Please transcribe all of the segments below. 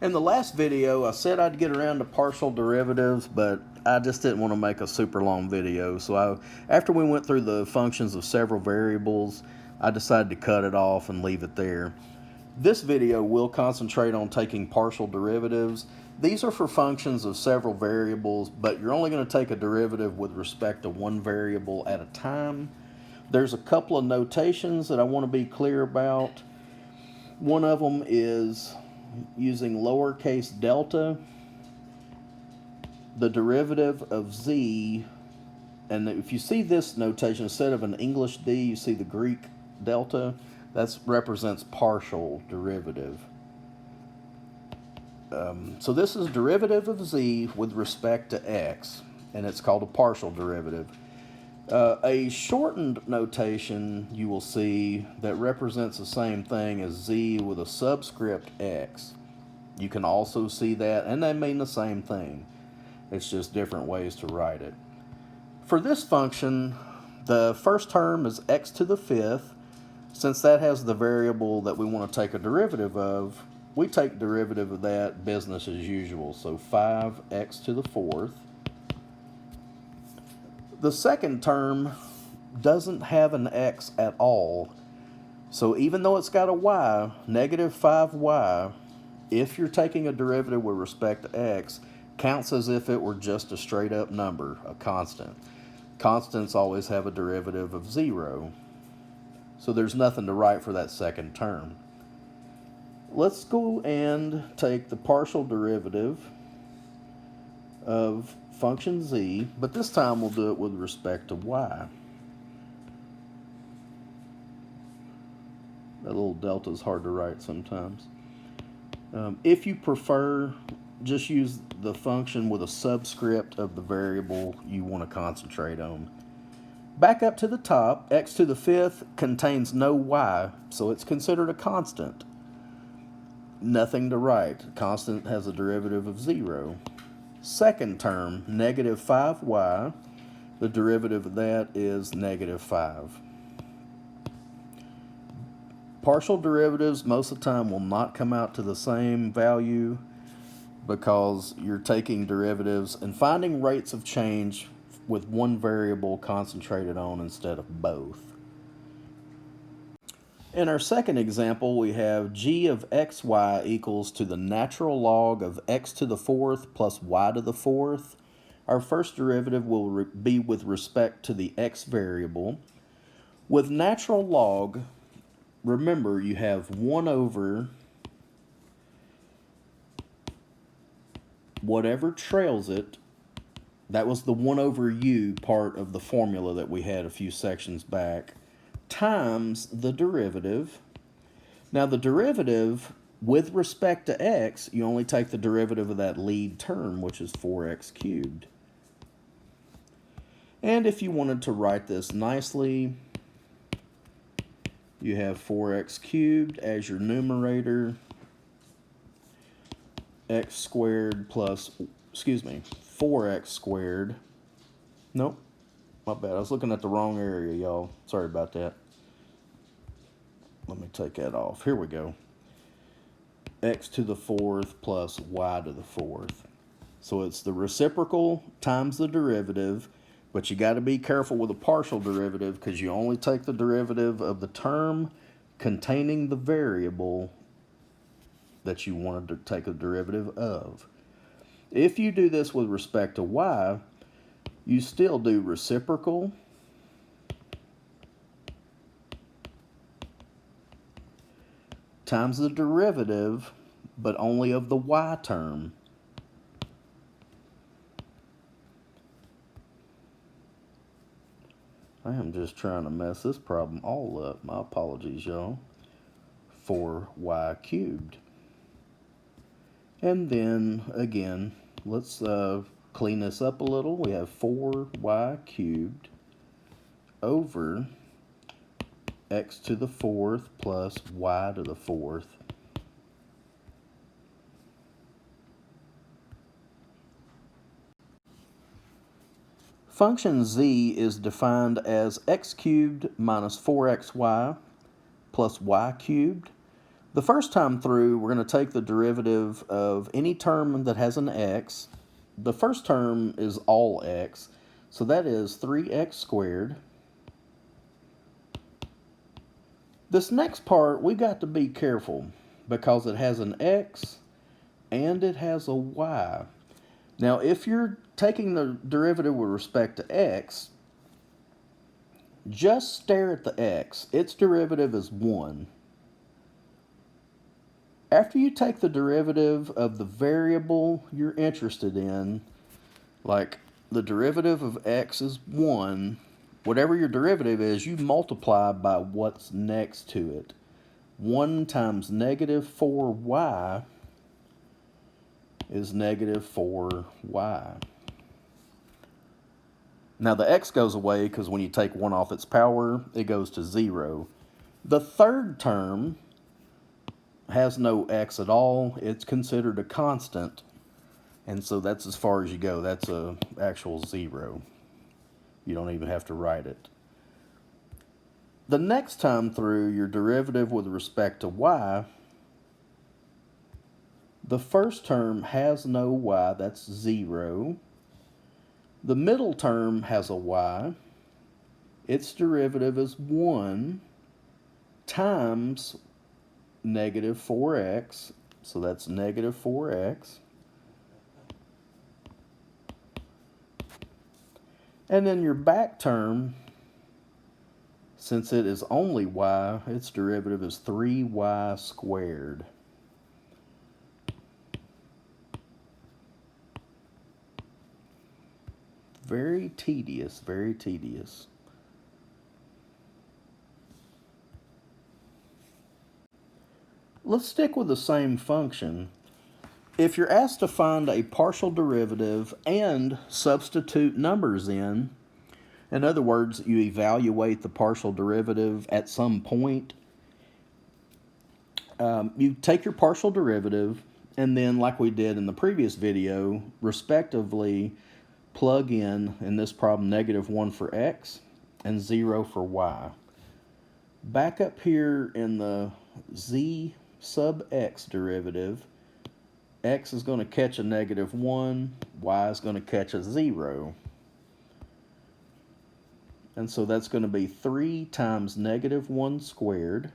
In the last video, I said I'd get around to partial derivatives, but I just didn't want to make a super long video. So after we went through the functions of several variables, I decided to cut it off and leave it there. This video will concentrate on taking partial derivatives. These are for functions of several variables, but you're only going to take a derivative with respect to one variable at a time. There's a couple of notations that I want to be clear about. One of them is using lowercase delta. The derivative of z, and if you see this notation, instead of an English d, you see the Greek delta. That represents partial derivative. So this is derivative of z with respect to x, and it's called a partial derivative. A shortened notation you will see that represents the same thing as z with a subscript x. You can also see that, and they mean the same thing. It's just different ways to write it. For this function, the first term is x to the fifth. Since that has the variable that we want to take a derivative of, we take derivative of that business as usual. So 5x to the fourth. The second term doesn't have an x at all. So even though it's got a y, negative 5y, if you're taking a derivative with respect to x, counts as if it were just a straight up number, a constant. Constants always have a derivative of 0. So there's nothing to write for that second term. Let's go and take the partial derivative of function z, but this time we'll do it with respect to y. That little delta is hard to write sometimes. If you prefer, just use the function with a subscript of the variable you want to concentrate on. Back up to the top, x to the fifth contains no y, so it's considered a constant. Nothing to write. Constant has a derivative of 0. Second term, negative 5y, the derivative of that is negative 5. Partial derivatives most of the time will not come out to the same value because you're taking derivatives and finding rates of change with one variable concentrated on instead of both. In our second example, we have g of xy equals to the natural log of x to the fourth plus y to the fourth. Our first derivative will be with respect to the x variable. With natural log, remember you have 1 over whatever trails it. That was the 1 over u part of the formula that we had a few sections back, times the derivative. Now the derivative with respect to x, you only take the derivative of that lead term, which is 4x cubed. And if you wanted to write this nicely, you have 4x cubed as your numerator, x squared plus, 4x squared. Nope, my bad. I was looking at the wrong area, y'all. Sorry about that. Let me take that off. Here we go. X to the fourth plus y to the fourth. So it's the reciprocal times the derivative, but you got to be careful with a partial derivative because you only take the derivative of the term containing the variable that you wanted to take a derivative of. If you do this with respect to y, you still do reciprocal times the derivative, but only of the y term. I am just trying to mess this problem all up. My apologies, y'all. 4y cubed. And then, again, let's clean this up a little. We have 4y cubed over x to the fourth plus y to the fourth. Function z is defined as x cubed minus 4xy plus y cubed. The first time through, we're going to take the derivative of any term that has an x. The first term is all x, so that is 3x squared. This next part, we got to be careful because it has an x and it has a y. Now, if you're taking the derivative with respect to x, just stare at the x. Its derivative is 1. After you take the derivative of the variable you're interested in, like the derivative of x is 1, whatever your derivative is, you multiply by what's next to it. 1 times negative 4y is negative 4y. Now the x goes away because when you take 1 off its power, it goes to 0. The third term has no x at all. It's considered a constant, and so that's as far as you go. That's a actual 0. You don't even have to write it. The next time through, your derivative with respect to y, the first term has no y, that's 0. The middle term has a y. Its derivative is 1 times negative 4x, so that's negative 4x. And then your back term, since it is only y, its derivative is 3y squared. Very tedious, very tedious. Let's stick with the same function. If you're asked to find a partial derivative and substitute numbers in other words, you evaluate the partial derivative at some point, you take your partial derivative and then, like we did in the previous video, respectively plug in this problem, negative 1 for x and 0 for y. Back up here in the z sub x derivative, x is going to catch a negative 1, y is going to catch a 0. And so that's going to be 3 times negative 1 squared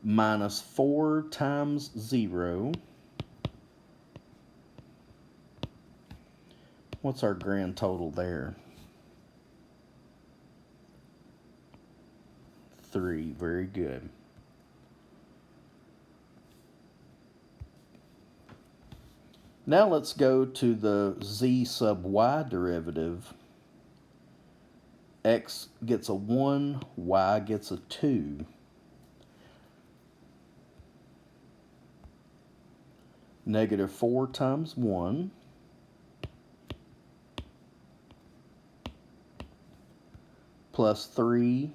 minus 4 times 0. What's our grand total there? 3. Very good. Now let's go to the z sub y derivative. X gets a 1, y gets a 2. Negative 4 times 1 plus 3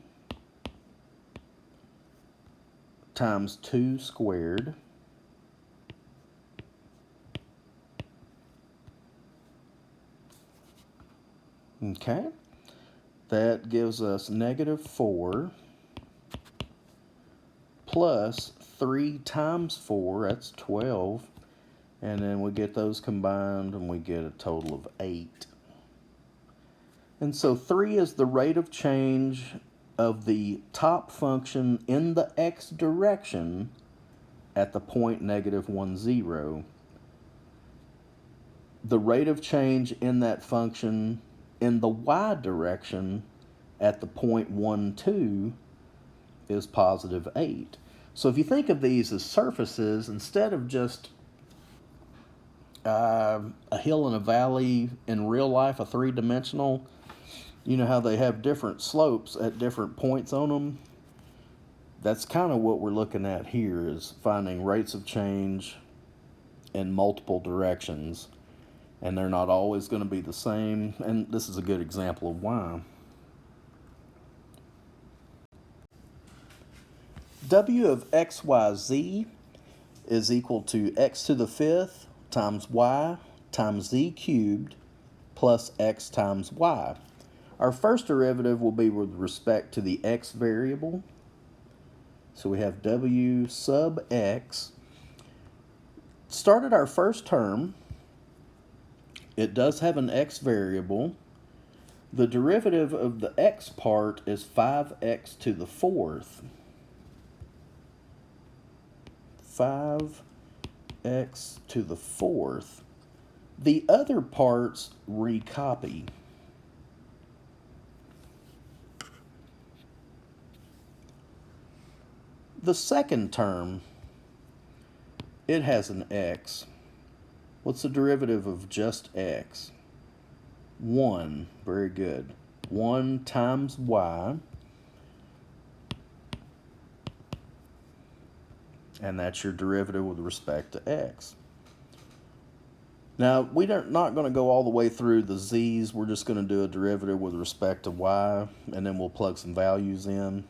times 2 squared okay, that gives us negative 4 plus 3 times 4, that's 12, and then we get those combined and we get a total of 8. And so 3 is the rate of change of the top function in the x direction at the point negative 1, 0. The rate of change in that function in the y direction at the point 1, 2 is positive 8. So if you think of these as surfaces, instead of just a hill and a valley in real life, a three-dimensional, you know how they have different slopes at different points on them? That's kind of what we're looking at here, is finding rates of change in multiple directions. And they're not always going to be the same. And this is a good example of why. W of x, y, z is equal to x to the 5th times y times z cubed plus x times y. Our first derivative will be with respect to the x variable. So we have w sub x. Started our first term. It does have an x variable. The derivative of the x part is 5x to the fourth. 5x to the fourth. The other parts recopy. The second term, it has an x. What's the derivative of just x? 1. Very good. 1 times y. And that's your derivative with respect to x. Now, we're not going to go all the way through the z's. We're just going to do a derivative with respect to y, and then we'll plug some values in.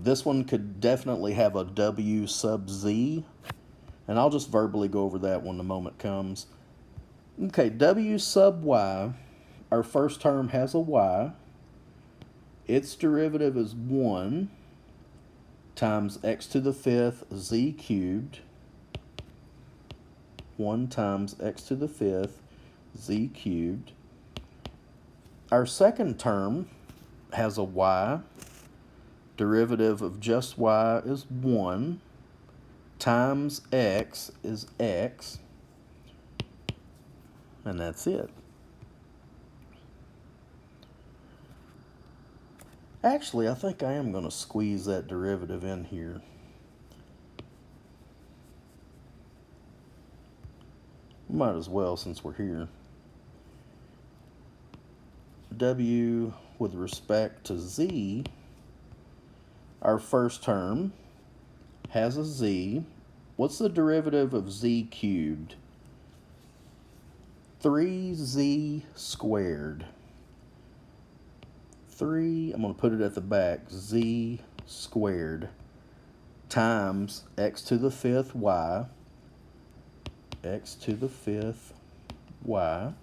This one could definitely have a w sub z, and I'll just verbally go over that when the moment comes. Okay, w sub y, our first term has a y. Its derivative is 1 times x to the fifth z cubed. 1 times x to the fifth z cubed. Our second term has a y. Derivative of just y is 1 times x is x, and that's it. Actually, I think I am going to squeeze that derivative in here. Might as well since we're here. W with respect to z, our first term has a z. What's the derivative of z cubed? 3z squared. 3, I'm going to put it at the back, z squared times x to the fifth y. X to the fifth y.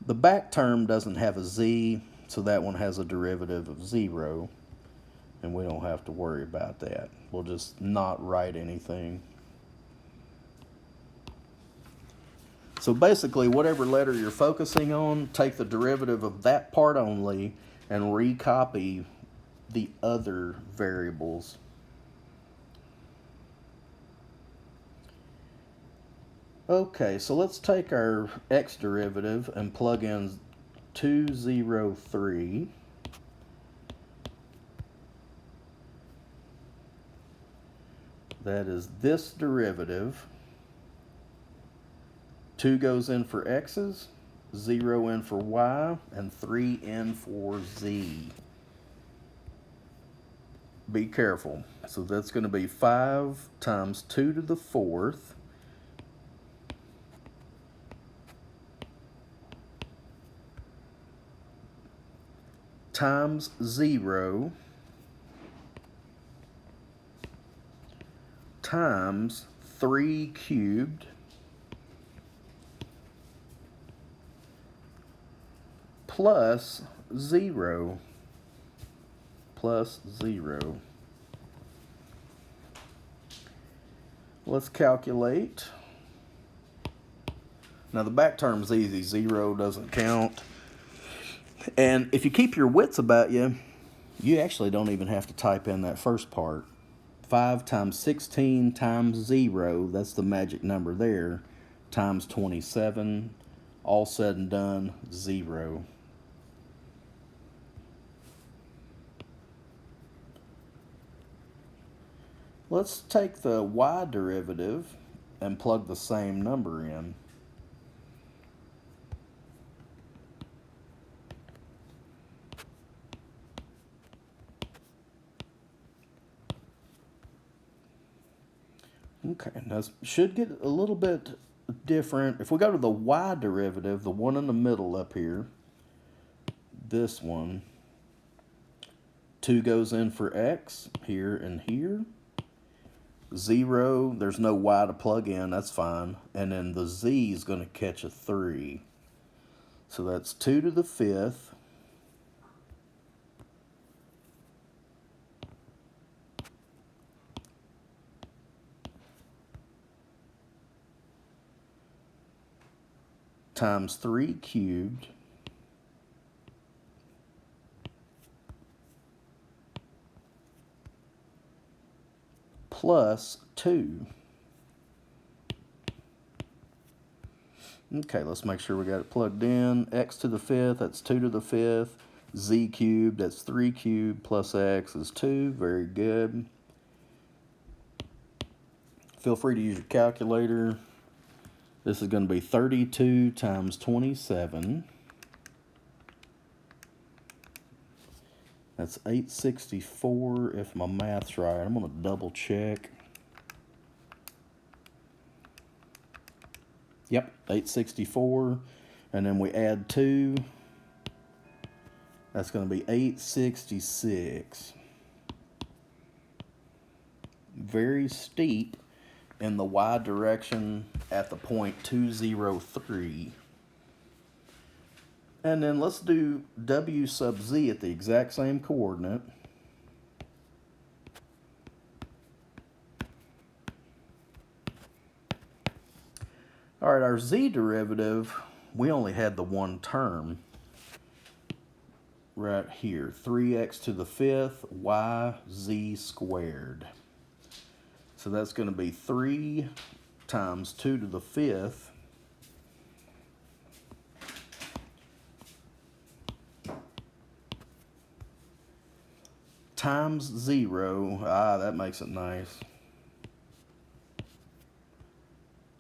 The back term doesn't have a z, so that one has a derivative of 0. And we don't have to worry about that. We'll just not write anything. So basically, whatever letter you're focusing on, take the derivative of that part only and recopy the other variables. Okay, so let's take our x derivative and plug in 203. That is this derivative. 2 goes in for x's, 0 in for y, and 3 in for z. Be careful. So that's going to be 5 times 2 to the fourth times 0 times 3 cubed plus 0 plus 0. Let's calculate. Now the back term's easy. 0 doesn't count. And if you keep your wits about you, you actually don't even have to type in that first part. 5 times 16 times 0, that's the magic number there, times 27, all said and done, 0. Let's take the y derivative and plug the same number in. Okay, now this should get a little bit different. If we go to the y derivative, the one in the middle up here, this one, 2 goes in for x here and here. 0, there's no y to plug in, that's fine. And then the z is going to catch a 3. So that's 2 to the fifth times 3 cubed plus 2. Okay, let's make sure we got it plugged in. X to the 5th, that's 2 to the 5th. Z cubed, that's 3 cubed, plus X is 2. Very good. Feel free to use your calculator. This is going to be 32 times 27. That's 864 if my math's right. I'm going to double check. Yep, 864. And then we add 2. That's going to be 866. Very steep in the y direction at the point 203. And then let's do w sub z at the exact same coordinate. All right, our z derivative, we only had the one term right here, 3x to the 5th yz squared. So that's going to be 3 times 2 to the 5th times 0, that makes it nice,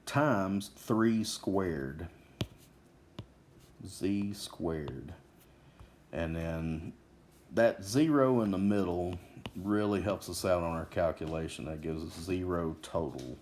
times 3 squared, z squared. And then that 0 in the middle really helps us out on our calculation. That gives us 0 total.